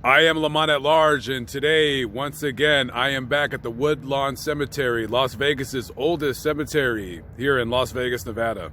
I am Lamont at Large, and today, once again, I am back at the Woodlawn Cemetery, Las Vegas's oldest cemetery here in Las Vegas, Nevada.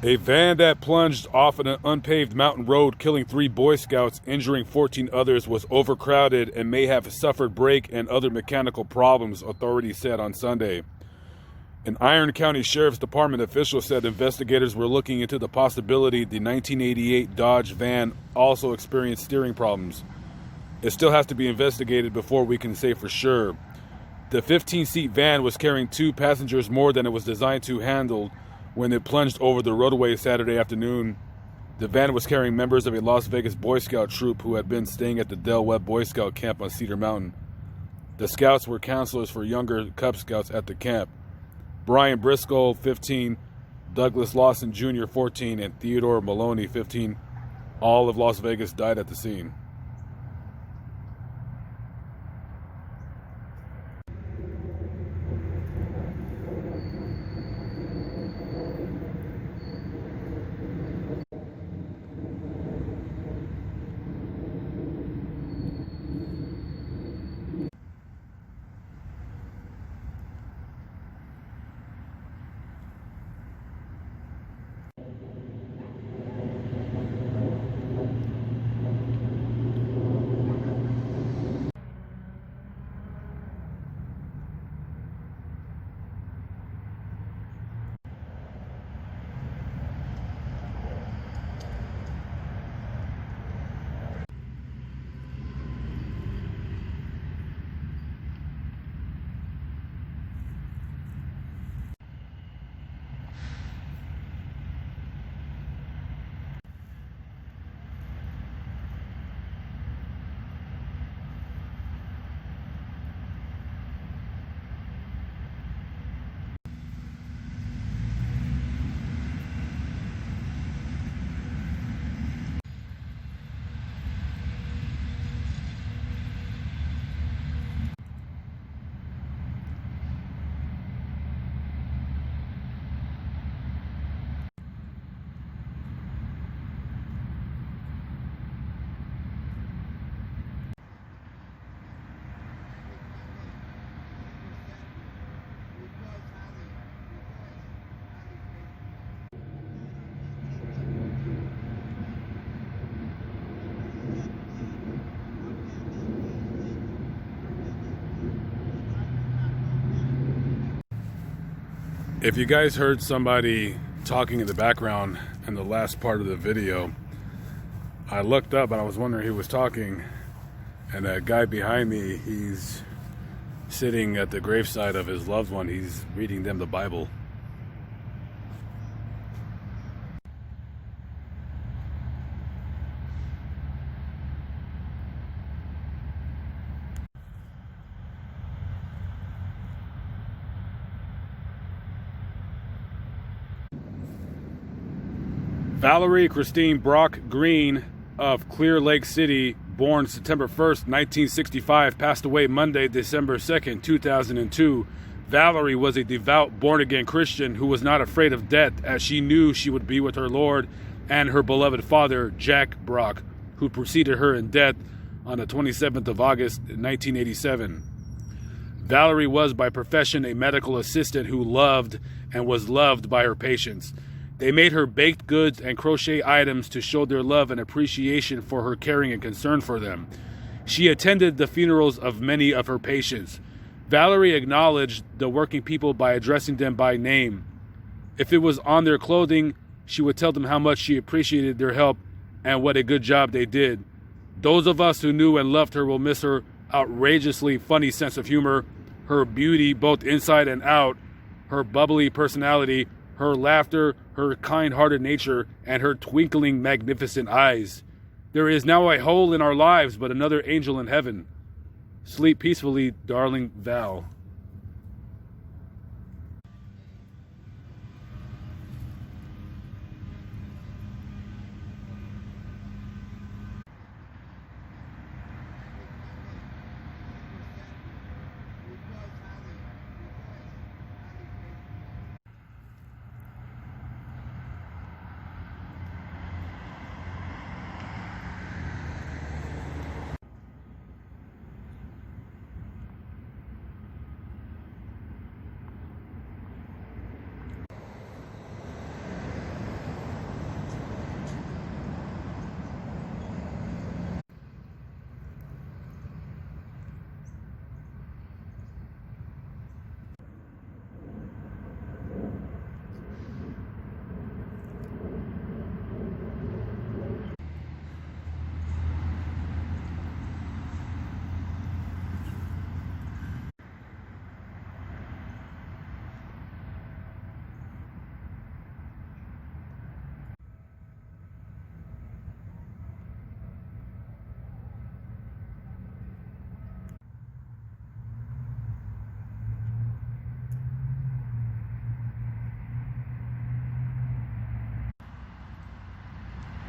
A van that plunged off an unpaved mountain road, killing 3 Boy Scouts, injuring 14 others, was overcrowded and may have suffered brake and other mechanical problems, authorities said on Sunday. An Iron County Sheriff's Department official said investigators were looking into the possibility the 1988 Dodge van also experienced steering problems. It still has to be investigated before we can say for sure. The 15-seat van was carrying 2 passengers more than it was designed to handle when it plunged over the roadway Saturday afternoon. The van was carrying members of a Las Vegas Boy Scout troop who had been staying at the Del Webb Boy Scout camp on Cedar Mountain. The scouts were counselors for younger Cub Scouts at the camp. Brian Briscoe, 15, Douglas Lawson Jr., 14, and Theodore Maloney, 15, all of Las Vegas, died at the scene. If you guys heard somebody talking in the background in the last part of the video, I looked up and I was wondering who was talking, and that guy behind me, he's sitting at the graveside of his loved one. He's reading them the Bible. Valerie Christine Brock Green of Clear Lake City, born September 1st, 1965, passed away Monday, December 2nd, 2002. Valerie was a devout, born-again Christian who was not afraid of death, as she knew she would be with her Lord and her beloved father, Jack Brock, who preceded her in death on the 27th of August, 1987. Valerie was by profession a medical assistant who loved and was loved by her patients. They made her baked goods and crochet items to show their love and appreciation for her caring and concern for them. She attended the funerals of many of her patients. Valerie acknowledged the working people by addressing them by name. If it was on their clothing, she would tell them how much she appreciated their help and what a good job they did. Those of us who knew and loved her will miss her outrageously funny sense of humor, her beauty both inside and out, her bubbly personality, her laughter, her kind-hearted nature, and her twinkling, magnificent eyes. There is now a hole in our lives, but another angel in heaven. Sleep peacefully, darling Val.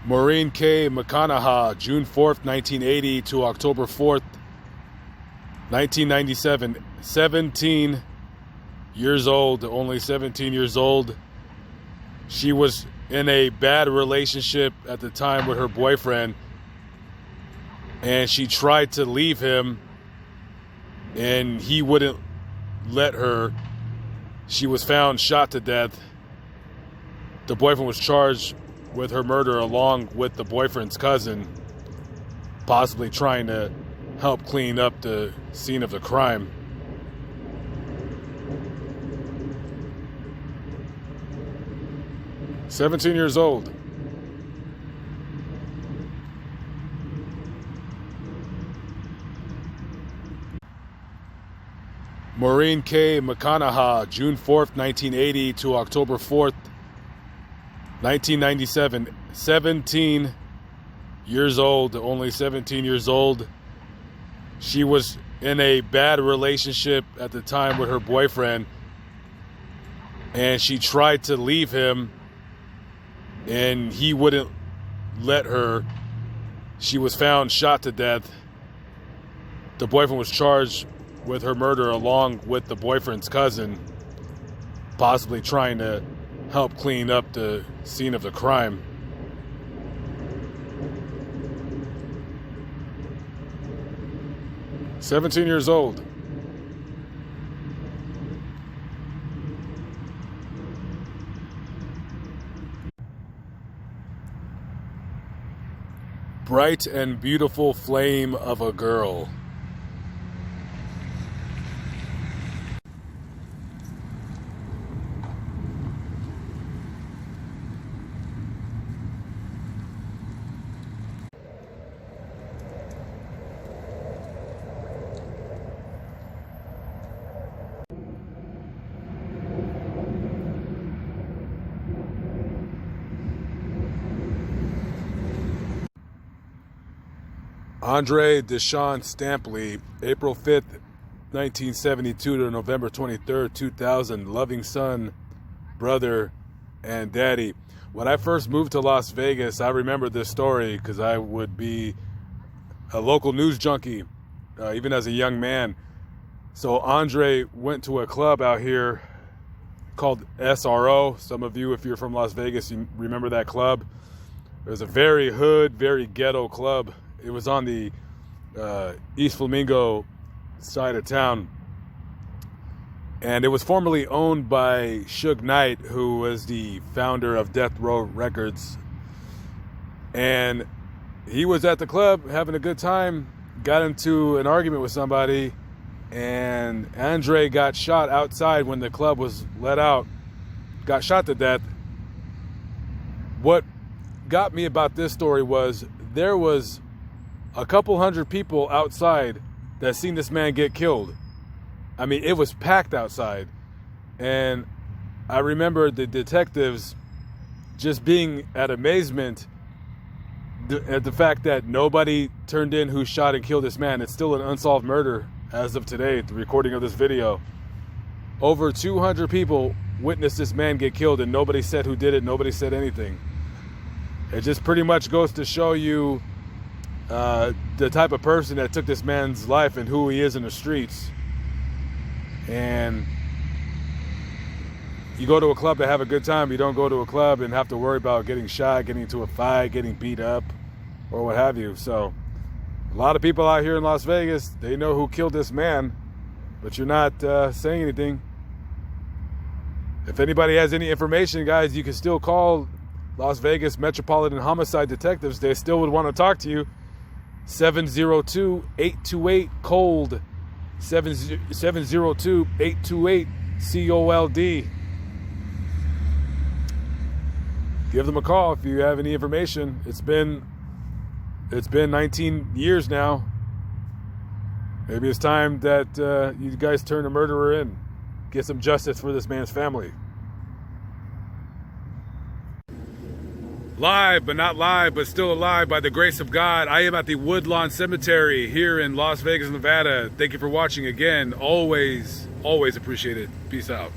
Maureen K. McConaughey, June 4th, 1980 to October 4th, 1997. 17 years old, only 17 years old. She was in a bad relationship at the time with her boyfriend, and she tried to leave him, and he wouldn't let her. She was found shot to death. The boyfriend was charged with her murder along with the boyfriend's cousin, possibly trying to help clean up the scene of the crime. "17 years old. Maureen K. McConaughey, June 4th, 1980 to October 4th, 1997. 17 years old, only 17 years old. She was in a bad relationship at the time with her boyfriend, and she tried to leave him, and he wouldn't let her. She was found shot to death. The boyfriend was charged with her murder along with the boyfriend's cousin, possibly trying to help clean up the scene of the crime. "17 years old. Bright and beautiful flame of a girl. Andre Deshawn Stampley, April 5th, 1972 to November 23rd, 2000, loving son, brother, and daddy. When I first moved to Las Vegas, I remember this story because I would be a local news junkie, even as a young man. So Andre went to a club out here called SRO. Some of you, if you're from Las Vegas, you remember that club. It was a very hood, very ghetto club. It was on the East Flamingo side of town. And it was formerly owned by Suge Knight, who was the founder of Death Row Records. And he was at the club having a good time, got into an argument with somebody, and Andre got shot outside when the club was let out, got shot to death. What got me about this story was there was a couple hundred people outside that seen this man get killed. I mean, it was packed outside. And I remember the detectives just being at amazement at the fact that nobody turned in who shot and killed this man. It's still an unsolved murder as of today, the recording of this video. Over 200 people witnessed this man get killed, and nobody said who did it. Nobody said anything. It just pretty much goes to show you the type of person that took this man's life and who he is in the streets. And you go to a club to have a good time. You don't go to a club and have to worry about getting shot, getting into a fight, getting beat up, or what have you. So a lot of people out here in Las Vegas, they know who killed this man, but you're not saying anything. If anybody has any information, guys, you can still call Las Vegas Metropolitan Homicide Detectives. They still would want to talk to you. 702-828-COLD. 702-828-COLD. Give them a call if you have any information. It's been 19 years now. Maybe it's time that you guys turn a murderer in. Get some justice for this man's family. Live, but not live, but still alive by the grace of God. I am at the Woodlawn Cemetery here in Las Vegas, Nevada. Thank you for watching again. Always appreciate it. Peace out.